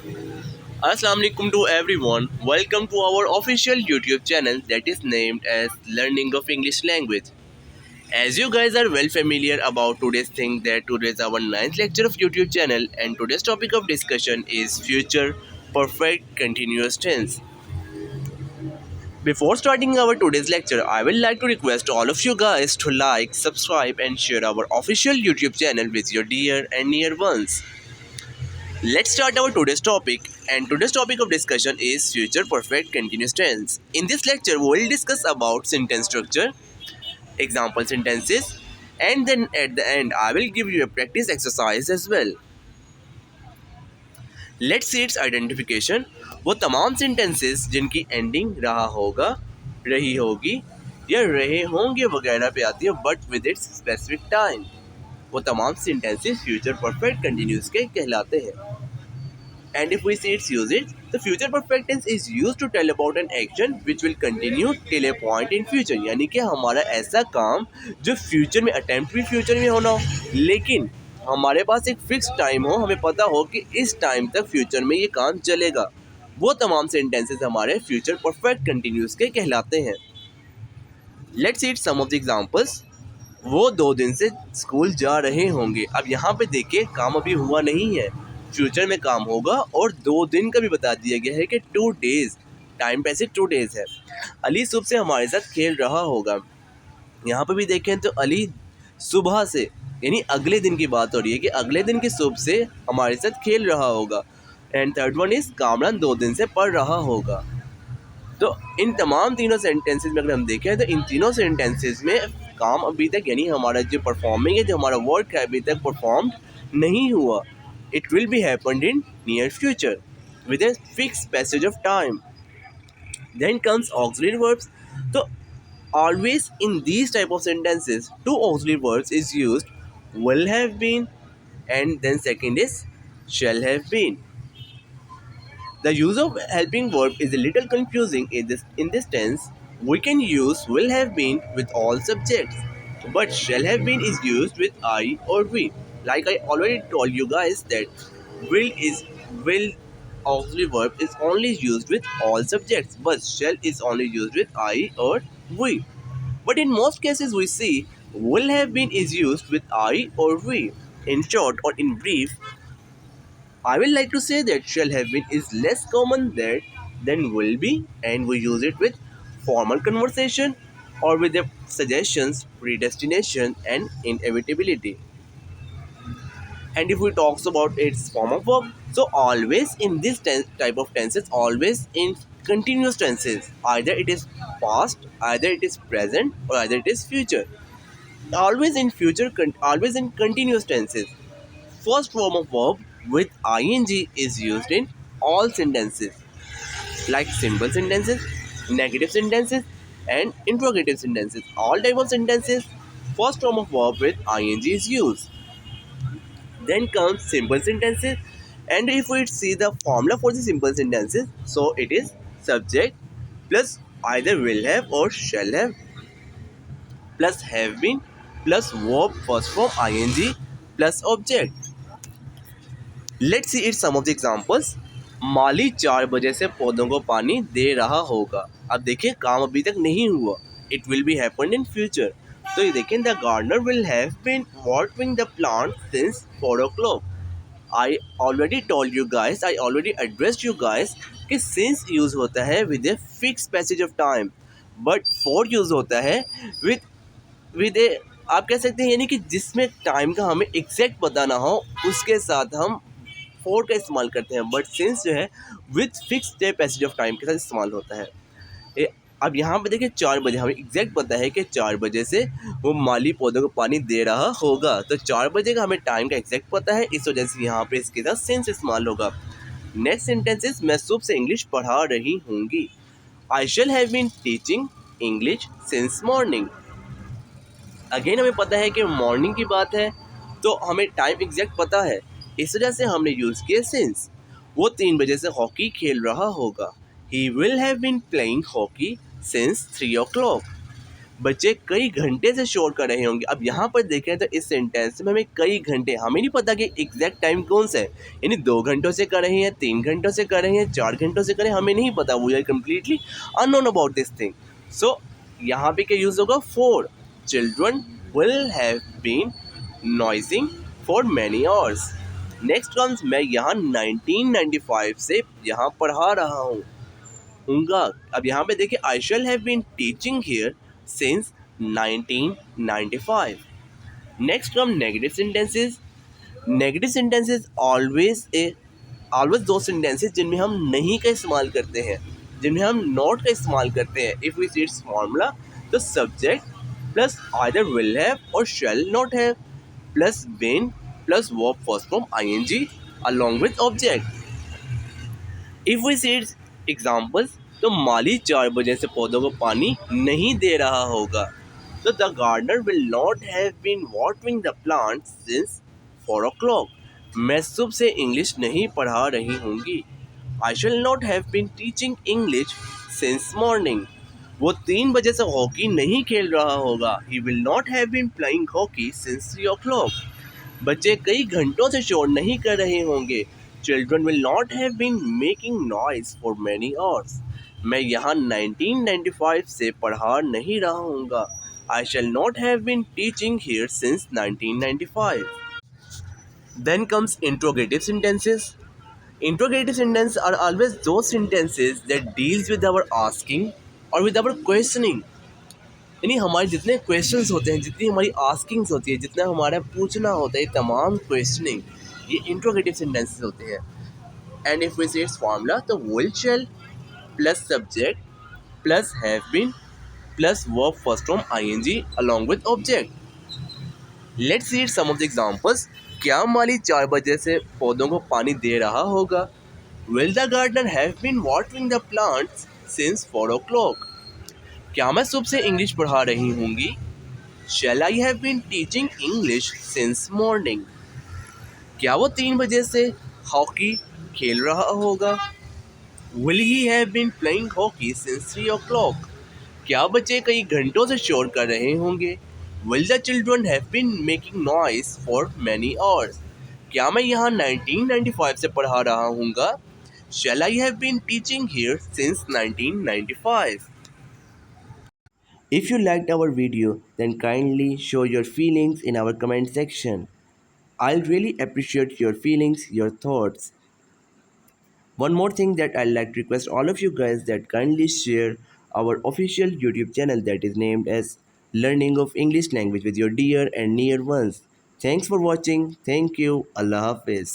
Assalamu alaikum to everyone. Welcome to our official YouTube channel that is named as Learning of English Language. As you guys are well familiar about today's thing that today is our ninth lecture of YouTube channel and today's topic of discussion is future perfect continuous tense. Before starting our today's lecture, I would like to request all of you guys to like, subscribe and share our official YouTube channel with your dear and near ones. Let's start our today's topic, and today's topic of discussion is future perfect continuous tense. In this lecture, we will discuss about sentence structure, example sentences, and then at the end, I will give you a practice exercise as well. Let's see its identification. वो तमाम sentences जिनकी ending रहा होगा, रही होगी या रहे होंगे वगैरह पे आती है but with its specific time. वो तमाम sentences future perfect continuous के कहलाते हैं. And if we see its usage, the future perfect tense is used to tell about an action which will continue till a point in future. यानी कि हमारा ऐसा काम जो फ्यूचर में अटेम्प्ट भी फ्यूचर में होना हो, लेकिन हमारे पास एक फिक्स टाइम हो, हमें पता हो कि इस टाइम तक फ्यूचर में ये काम चलेगा. वो तमाम सेंटेंसेस हमारे फ्यूचर परफेक्ट कंटिन्यूस के कहलाते हैं. Let's see some of the examples. वो 2 दिन से स्कूल जा रहे होंगे. अब यहाँ पे देखिए काम अभी हुआ नहीं है, फ्यूचर में काम होगा और 2 दिन का भी बता दिया गया है कि 2 days, टाइम पैसे 2 days है. अली सुबह से हमारे साथ खेल रहा होगा. यहाँ पे भी देखें तो अली सुबह से यानी अगले दिन की बात हो रही है कि अगले दिन की सुबह से हमारे साथ खेल रहा होगा. And third one is Kamran 2 दिन से पढ़ रहा होगा. तो इन तमाम तीनों सेंटेंसेस में अगर हम देखें तो इन तीनों सेंटेंसेस में काम अभी तक यानी हमारा जो परफॉर्मिंग है, जो हमारा वर्क है, अभी तक परफॉर्म नहीं हुआ. It will be happened in near future with a fix passage of time. Then comes auxiliary verbs. तो always in these type of sentences two auxiliary verbs is used. Will have been and then second is shall have been. The use of helping verb is a little confusing in this tense. We can use will have been with all subjects, but shall have been is used with I or we. Like I already told you guys that will auxiliary verb is only used with all subjects, but shall is only used with I or we. But in most cases we see will have been is used with I or we. In short or in brief, I will like to say that shall have been is less common than will be, and we use it with formal conversation or with the suggestions, predestination, and inevitability. And if we talks about its form of verb, so always in this type of tenses, always in continuous tenses, either it is past, either it is present, or either it is future. Always in future, always in continuous tenses. First form of verb with ing is used in all sentences, like simple sentences, negative sentences, and interrogative sentences. All type of sentences, first form of verb with ing is used. Then comes simple sentences, and if we see the formula for the simple sentences, so it is subject plus either will have or shall have plus have been plus verb first form ing plus object. Let's see it some of the examples. माली 4 बजे से पौधों को पानी दे रहा होगा. अब देखिए काम अभी तक नहीं हुआ, it will be happen in future. तो ये देखें the gardener will have been watering the plant since 4 o'clock. I already told you guys, I already addressed you guys कि सिंस यूज़ होता है with a fix passage of time, but for use होता है with ए, आप कह सकते हैं यानी कि जिसमें टाइम का हमें एग्जैक्ट पता ना हो उसके साथ हम फोर का इस्तेमाल करते हैं. बट सिंस जो है with fix day passage of time के साथ इस्तेमाल होता है. अब यहाँ पे देखिए 4 बजे हमें एग्जैक्ट पता है कि 4 बजे से वो माली पौधों को पानी दे रहा होगा. तो 4 बजे का हमें टाइम का एग्जैक्ट पता है, इस वजह से यहाँ पे इसके साथ सिंस इस्तेमाल होगा. Next sentences. मैं सुबह से इंग्लिश पढ़ा रही होंगी. I shall have been teaching English since morning. Again हमें पता है कि मॉर्निंग की बात है तो हमें टाइम एग्जैक्ट पता है, इस वजह से हमने यूज़ किया सिंस. वो 3 बजे से हॉकी खेल रहा होगा. He will have been playing hockey since 3 o'clock. बच्चे कई घंटे से शोर कर रहे होंगे। अब यहाँ पर देखें तो इस सेंटेंस में हमें कई घंटे, हमें नहीं पता कि एग्जैक्ट टाइम कौन सा है, यानी 2 घंटों से कर रहे हैं, 3 घंटों से कर रहे हैं, 4 घंटों से कर रहे हैं, हमें नहीं पता। We are completely unknown about this thing. So यहाँ पे क्या यूज होगा, for. Children will have been noising for many hours. Next comes, मैं यहाँ 1995 से यहाँ पढ़ा रहा हूँ हूँगा। अब यहाँ पे देखिए, I shall have been teaching here since 1995। Next come negative sentences. Negative sentences always दो सेंटेंसेस जिनमें हम नहीं का इस्तेमाल करते हैं, जिनमें हम नॉट का इस्तेमाल करते हैं। If we see its formula, तो subject plus either will have और shall not have plus been plus verb first form ING along with object. If we see its examples, तो माली 4 बजे से पौधों को पानी नहीं दे रहा होगा। तो the gardener will not have been watering the plant since 4 o'clock। मैं सुबह से इंग्लिश नहीं पढ़ा रही होंगी। I shall not have been teaching English since morning. वो 3 बजे से हॉकी नहीं खेल रहा होगा। He will not have been playing hockey since 3 o'clock। बच्चे कई घंटों से शोर नहीं कर रहे होंगे। Children will not have been making noise for many hours. मैं यहाँ 1995 से पढ़ा नहीं रहा हूँगा। I shall not have been teaching here since 1995। Then comes interrogative sentences. Interrogative sentences are always those sentences that deals with our asking or with our questioning. यानी हमारे जितने क्वेश्चंस होते हैं, जितनी हमारी आस्किंग्स होती है, जितना हमारा पूछना होता है, तमाम क्वेश्चनिंग ये इंट्रोगेटिव सेंटेंसेस होते हैं। And if we see its formula, तो will shall plus subject plus have been plus verb first form ING along with object. Let's see some of the examples. क्या माली 4 बजे से पौधों को पानी दे रहा होगा? Will the gardener have been watering the plants since 4 o'clock। क्या मैं सुबह से इंग्लिश पढ़ा रही होंगी? Shall I have been teaching English since morning? क्या वो 3 बजे से हॉकी खेल रहा होगा? Will he have been playing hockey since 3 o'clock? क्या बच्चे कई घंटों से शोर कर रहे होंगे? Will the children have been making noise for many hours? क्या मैं यहाँ 1995 से पढ़ा रहा हूँगा? Shall I have been teaching here since 1995? If you liked our video, then kindly show your feelings in our comment section. I'll really appreciate your feelings, your thoughts. One more thing that I'd like to request all of you guys, that kindly share our official YouTube channel that is named as Learning of English Language with your dear and near ones. Thanks for watching. Thank you. Allah Hafiz.